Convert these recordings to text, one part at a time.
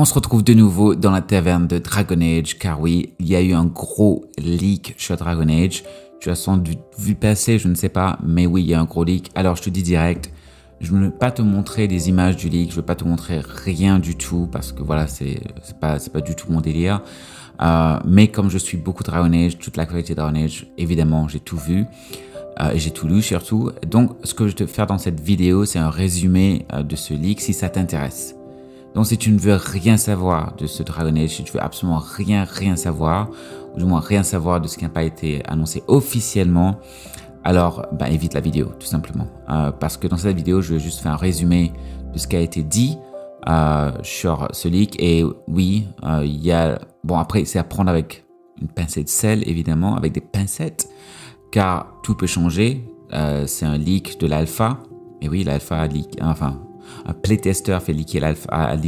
On se retrouve de nouveau dans la taverne de Dragon Age, car oui, il y a eu un gros leak sur Dragon Age. Tu as sans doute vu passer, je ne sais pas, mais oui, il y a un gros leak. Alors je te dis direct, je ne vais pas te montrer des images du leak, je ne vais pas te montrer rien du tout, parce que voilà, c'est pas du tout mon délire. Mais comme je suis beaucoup Dragon Age, toute l'actualité Dragon Age, évidemment, j'ai tout vu. Et j'ai tout lu surtout. Donc, ce que je vais te faire dans cette vidéo, c'est un résumé de ce leak, si ça t'intéresse. Donc, si tu ne veux rien savoir de ce Dragon Age, si tu veux absolument rien savoir, ou du moins rien savoir de ce qui n'a pas été annoncé officiellement, alors évite la vidéo, tout simplement. Parce que dans cette vidéo, je vais juste faire un résumé de ce qui a été dit sur ce leak. Et oui, il y a... Bon, après, c'est à prendre avec une pincée de sel, évidemment, avec des pincettes, car tout peut changer. C'est un leak de l'alpha. Et oui, l'alpha a leak... Enfin... Un playtester fait leaker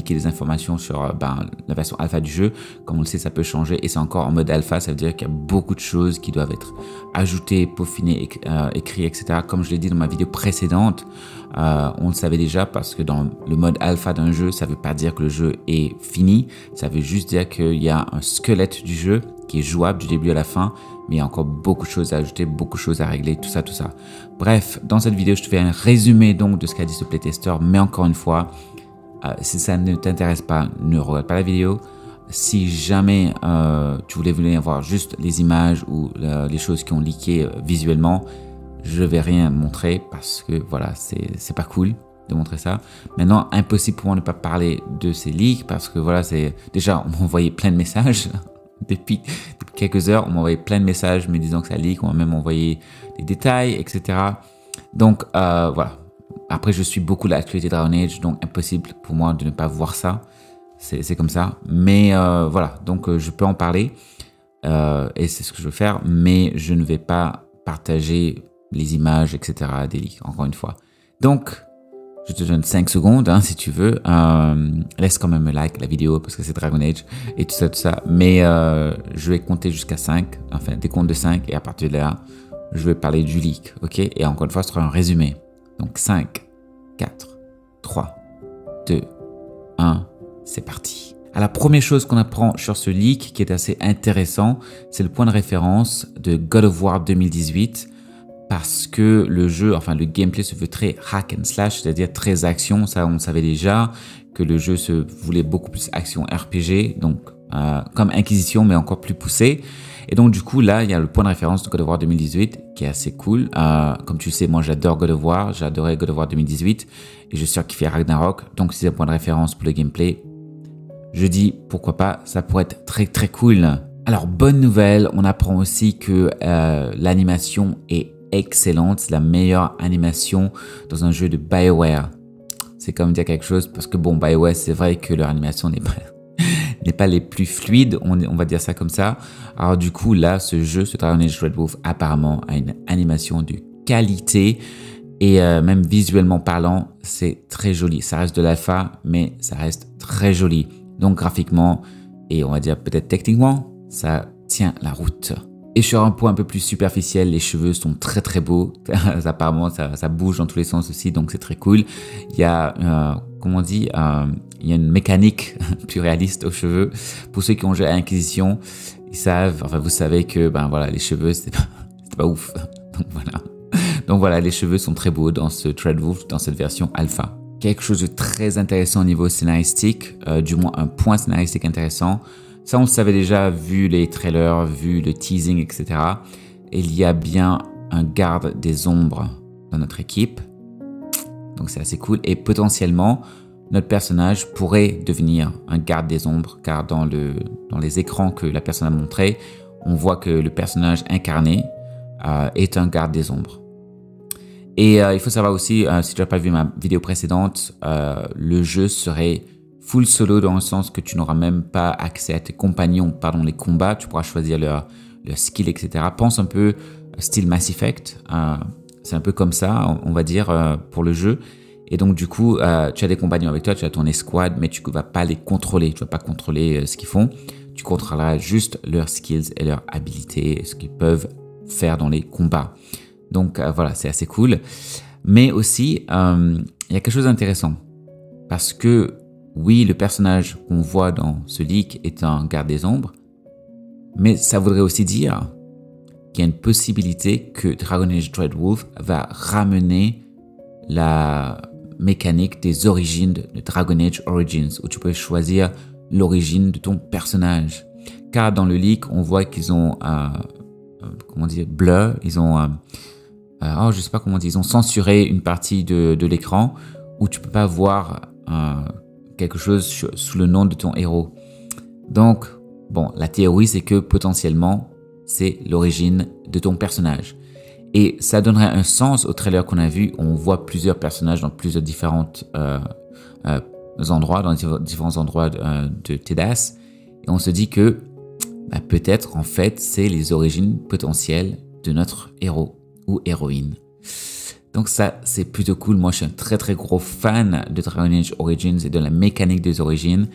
les informations sur la version alpha du jeu. Comme on le sait, ça peut changer et c'est encore en mode alpha. Ça veut dire qu'il y a beaucoup de choses qui doivent être ajoutées, peaufinées, écrites, etc. Comme je l'ai dit dans ma vidéo précédente, on le savait déjà parce que dans le mode alpha d'un jeu, ça veut pas dire que le jeu est fini. Ça veut juste dire qu'il y a un squelette du jeu qui est jouable du début à la fin. Mais il y a encore beaucoup de choses à ajouter, beaucoup de choses à régler, tout ça. Bref, dans cette vidéo, je te fais un résumé donc de ce qu'a dit ce playtester. Mais encore une fois, si ça ne t'intéresse pas, ne regarde pas la vidéo. Si jamais tu voulais voir juste les images ou les choses qui ont leaké visuellement, je vais rien montrer parce que voilà, c'est pas cool de montrer ça. Maintenant, impossible pour moi de ne pas parler de ces leaks parce que voilà, c'est déjà, on m'a envoyé plein de messages. Depuis quelques heures, on m'a envoyé plein de messages me disant que ça leak, on m'a même envoyé des détails, etc. Donc voilà. Après, je suis beaucoup l'actualité Dragon Age, donc impossible pour moi de ne pas voir ça. C'est comme ça. Mais voilà, donc je peux en parler et c'est ce que je veux faire, mais je ne vais pas partager les images, etc. des leaks, encore une fois. Donc, je te donne 5 secondes si tu veux. Laisse quand même un like la vidéo parce que c'est Dragon Age et tout ça. Mais je vais compter jusqu'à 5, enfin des comptes de 5 et à partir de là, je vais parler du leak. Ok? Et encore une fois, ce sera un résumé. Donc 5, 4, 3, 2, 1, c'est parti. Alors, la première chose qu'on apprend sur ce leak qui est assez intéressant, c'est le point de référence de God of War 2018. Parce que le jeu, enfin le gameplay se veut très hack and slash, c'est-à-dire très action. Ça, on savait déjà que le jeu se voulait beaucoup plus action RPG, donc comme Inquisition, mais encore plus poussé. Et donc du coup, là, il y a le point de référence de God of War 2018 qui est assez cool. Comme tu sais, moi j'adore God of War, j'adorais God of War 2018 et je surkiffais Ragnarok. Donc c'est un point de référence pour le gameplay. Je dis pourquoi pas, ça pourrait être très cool. Alors bonne nouvelle, on apprend aussi que l'animation est excellente, c'est la meilleure animation dans un jeu de BioWare. C'est comme dire quelque chose parce que bon, BioWare, c'est vrai que leur animation n'est pas les plus fluides, on va dire ça comme ça. Alors du coup, là, ce jeu, ce Dragon Age Red Wolf, apparemment a une animation de qualité et même visuellement parlant, c'est très joli. Ça reste de l'alpha, mais ça reste très joli. Donc graphiquement et on va dire peut-être techniquement, ça tient la route. Et sur un point un peu plus superficiel, les cheveux sont très beaux. Apparemment, ça bouge dans tous les sens aussi, donc c'est très cool. Il y a, comment on dit, il y a une mécanique plus réaliste aux cheveux. Pour ceux qui ont joué à Inquisition, ils savent, enfin vous savez que voilà, les cheveux c'était pas ouf. Donc voilà, les cheveux sont très beaux dans ce Red Wolf, dans cette version alpha. Quelque chose de très intéressant au niveau scénaristique, du moins un point scénaristique intéressant. Ça, on le savait déjà, vu les trailers, vu le teasing, etc. Il y a bien un garde des ombres dans notre équipe. Donc, c'est assez cool. Et potentiellement, notre personnage pourrait devenir un garde des ombres, car dans les écrans que la personne a montré, on voit que le personnage incarné est un garde des ombres. Et il faut savoir aussi, si tu n'as pas vu ma vidéo précédente, le jeu serait full solo dans le sens que tu n'auras même pas accès à tes compagnons pendant les combats. Tu pourras choisir leur skill, etc. Pense un peu style Mass Effect. C'est un peu comme ça, on va dire, pour le jeu. Et donc, du coup, tu as des compagnons avec toi, tu as ton escouade, mais tu ne vas pas les contrôler. Tu ne vas pas contrôler ce qu'ils font. Tu contrôleras juste leurs skills et leurs habilités, ce qu'ils peuvent faire dans les combats. Donc, voilà, c'est assez cool. Mais aussi, il y a quelque chose d'intéressant. Parce que oui, le personnage qu'on voit dans ce leak est un garde des ombres, mais ça voudrait aussi dire qu'il y a une possibilité que Dragon Age Dreadwolf va ramener la mécanique des origines de Dragon Age Origins, où tu peux choisir l'origine de ton personnage. Car dans le leak, on voit qu'ils ont, blur, ils ont, je sais pas comment dire, ils ont censuré une partie de l'écran où tu peux pas voir quelque chose sous le nom de ton héros. Donc, bon, la théorie, c'est que potentiellement, c'est l'origine de ton personnage. Et ça donnerait un sens au trailer qu'on a vu. On voit plusieurs personnages dans plusieurs différents endroits, dans différents endroits de TEDAS. Et on se dit que peut-être, en fait, c'est les origines potentielles de notre héros ou héroïne. Donc ça, c'est plutôt cool. Moi, je suis un très très gros fan de Dragon Age Origins et de la mécanique des origines.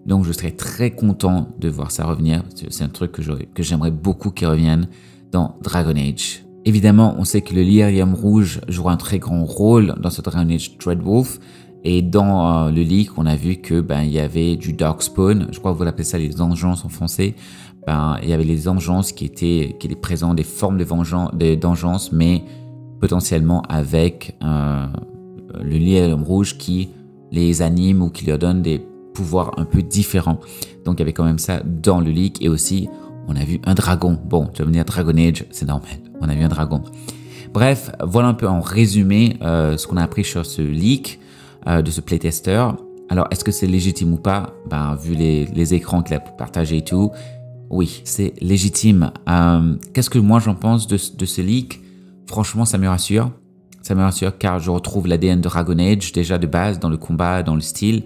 Donc je serais très content de voir ça revenir. C'est un truc que j'aimerais beaucoup qu'il revienne dans Dragon Age. Évidemment, on sait que le lyrium rouge jouera un très grand rôle dans ce Dragon Age Dreadwolf. Et dans le leak, on a vu que il y avait du Darkspawn. Je crois que vous l'appelez ça les vengeances en français. Il y avait les vengeances qui étaient présents, des formes de vengeance, mais potentiellement avec le lyrium rouge qui les anime ou qui leur donne des pouvoirs un peu différents. Donc il y avait quand même ça dans le leak. Et aussi, on a vu un dragon. Bon, tu vas venir Dragon Age, c'est normal. On a vu un dragon. Bref, voilà un peu en résumé ce qu'on a appris sur ce leak de ce playtester. Alors, est-ce que c'est légitime ou pas? Vu les écrans qu'il a partagés et tout, oui, c'est légitime. Qu'est-ce que moi j'en pense de ce leak? Franchement, ça me rassure. Ça me rassure car je retrouve l'ADN de Dragon Age déjà de base dans le combat, dans le style.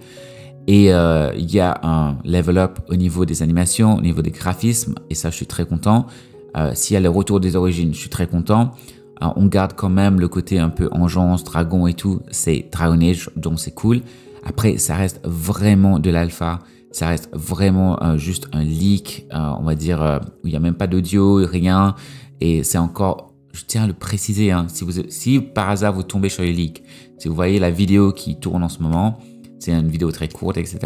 Et il y a un level up au niveau des animations, au niveau des graphismes. Et ça, je suis très content. S'il y a le retour des origines, je suis très content. On garde quand même le côté un peu engeance, dragon et tout. C'est Dragon Age, donc c'est cool. Après, ça reste vraiment de l'alpha. Ça reste vraiment juste un leak, on va dire, où il n'y a même pas d'audio, rien. Et c'est encore, je tiens à le préciser, si par hasard vous tombez sur les leaks, si vous voyez la vidéo qui tourne en ce moment, c'est une vidéo très courte, etc.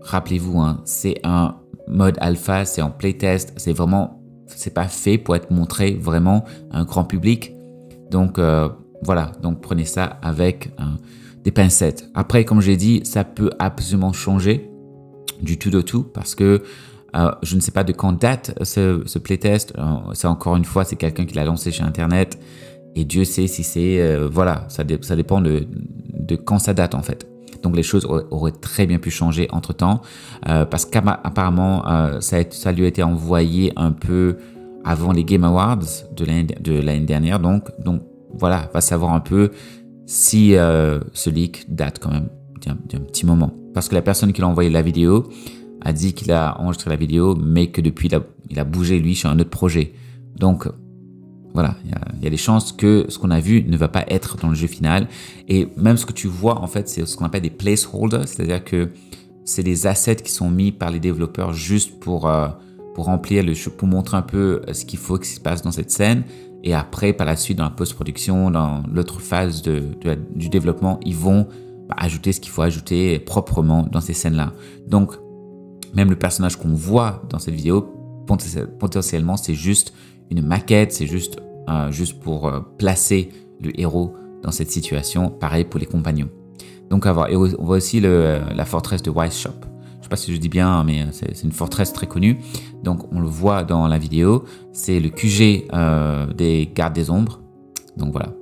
Rappelez-vous, c'est un mode alpha, c'est en playtest, c'est pas fait pour être montré vraiment à un grand public. Donc voilà, donc prenez ça avec des pincettes. Après, comme j'ai dit, ça peut absolument changer du tout au tout parce que je ne sais pas de quand date ce playtest. C'est encore une fois, c'est quelqu'un qui l'a lancé sur Internet et Dieu sait si c'est ça dépend de quand ça date en fait. Donc les choses auraient très bien pu changer entre temps parce qu'apparemment ça lui a été envoyé un peu avant les Game Awards de l'année dernière. Donc voilà, va savoir un peu si ce leak date quand même d'un petit moment. Parce que la personne qui l'a envoyé la vidéo a dit qu'il a enregistré la vidéo, mais que depuis il a bougé lui sur un autre projet. Donc voilà, il y a des chances que ce qu'on a vu ne va pas être dans le jeu final. Et même ce que tu vois, en fait, c'est ce qu'on appelle des placeholders, c'est-à-dire que c'est des assets qui sont mis par les développeurs juste pour remplir le jeu, pour montrer un peu ce qu'il faut qu'il se passe dans cette scène. Et après, par la suite, dans la post-production, dans l'autre phase du développement, ils vont ajouter ce qu'il faut ajouter proprement dans ces scènes-là. Donc, même le personnage qu'on voit dans cette vidéo, potentiellement, c'est juste une maquette, c'est juste pour placer le héros dans cette situation. Pareil pour les compagnons. Donc, on voit aussi la forteresse de Wise Shop. Je ne sais pas si je dis bien, mais c'est une forteresse très connue. Donc, on le voit dans la vidéo. C'est le QG des gardes des ombres. Donc, voilà.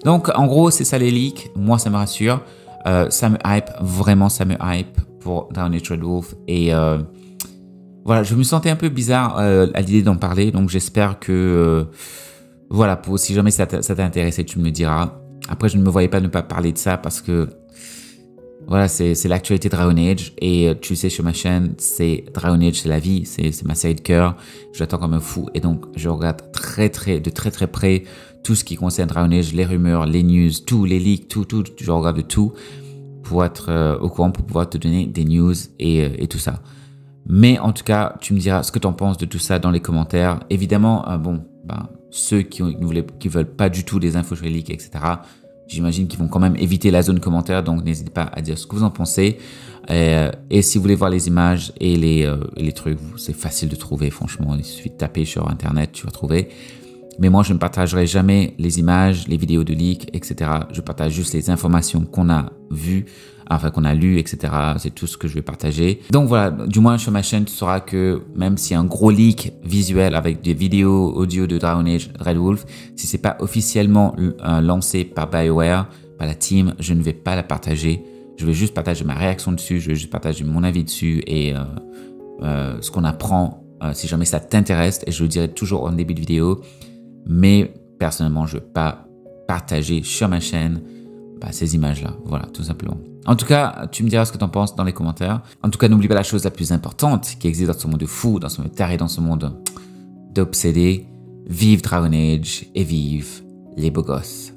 Donc, en gros, c'est ça les leaks. Moi, ça me rassure. Ça me hype. Vraiment, ça me hype pour Dragon Age Dreadwolf. Et voilà, je me sentais un peu bizarre à l'idée d'en parler. Donc, j'espère que... voilà, si jamais ça t'a intéressé, tu me le diras. Après, je ne me voyais pas ne pas parler de ça parce que... Voilà, c'est l'actualité Dragon Age et tu sais sur ma chaîne, c'est Dragon Age, c'est la vie, c'est ma série de cœur. J'attends comme un fou et donc je regarde de très très près tout ce qui concerne Dragon Age, les rumeurs, les news, tous les leaks, tout, je regarde tout pour être au courant, pour pouvoir te donner des news et tout ça. Mais en tout cas, tu me diras ce que tu en penses de tout ça dans les commentaires. Évidemment, ceux qui veulent pas du tout des infos sur les leaks, etc., j'imagine qu'ils vont quand même éviter la zone commentaire, donc n'hésitez pas à dire ce que vous en pensez. Et si vous voulez voir les images et les trucs, c'est facile de trouver, franchement. Il suffit de taper sur Internet, tu vas trouver. Mais moi, je ne partagerai jamais les images, les vidéos de leak, etc. Je partage juste les informations qu'on a vues, enfin qu'on a lues, etc. C'est tout ce que je vais partager. Donc voilà, du moins sur ma chaîne, tu sauras que même s'il y a un gros leak visuel avec des vidéos, audio de Dragon Age Red Wolf, si c'est pas officiellement lancé par BioWare, par la team, je ne vais pas la partager. Je vais juste partager ma réaction dessus, je vais juste partager mon avis dessus et ce qu'on apprend, si jamais ça t'intéresse, et je le dirai toujours en début de vidéo. Mais personnellement, je ne vais pas partager sur ma chaîne ces images-là. Voilà, tout simplement. En tout cas, tu me diras ce que tu en penses dans les commentaires. En tout cas, n'oublie pas la chose la plus importante qui existe dans ce monde de fou, dans ce monde taré, dans ce monde d'obsédé. Vive Dragon Age et vive les beaux gosses.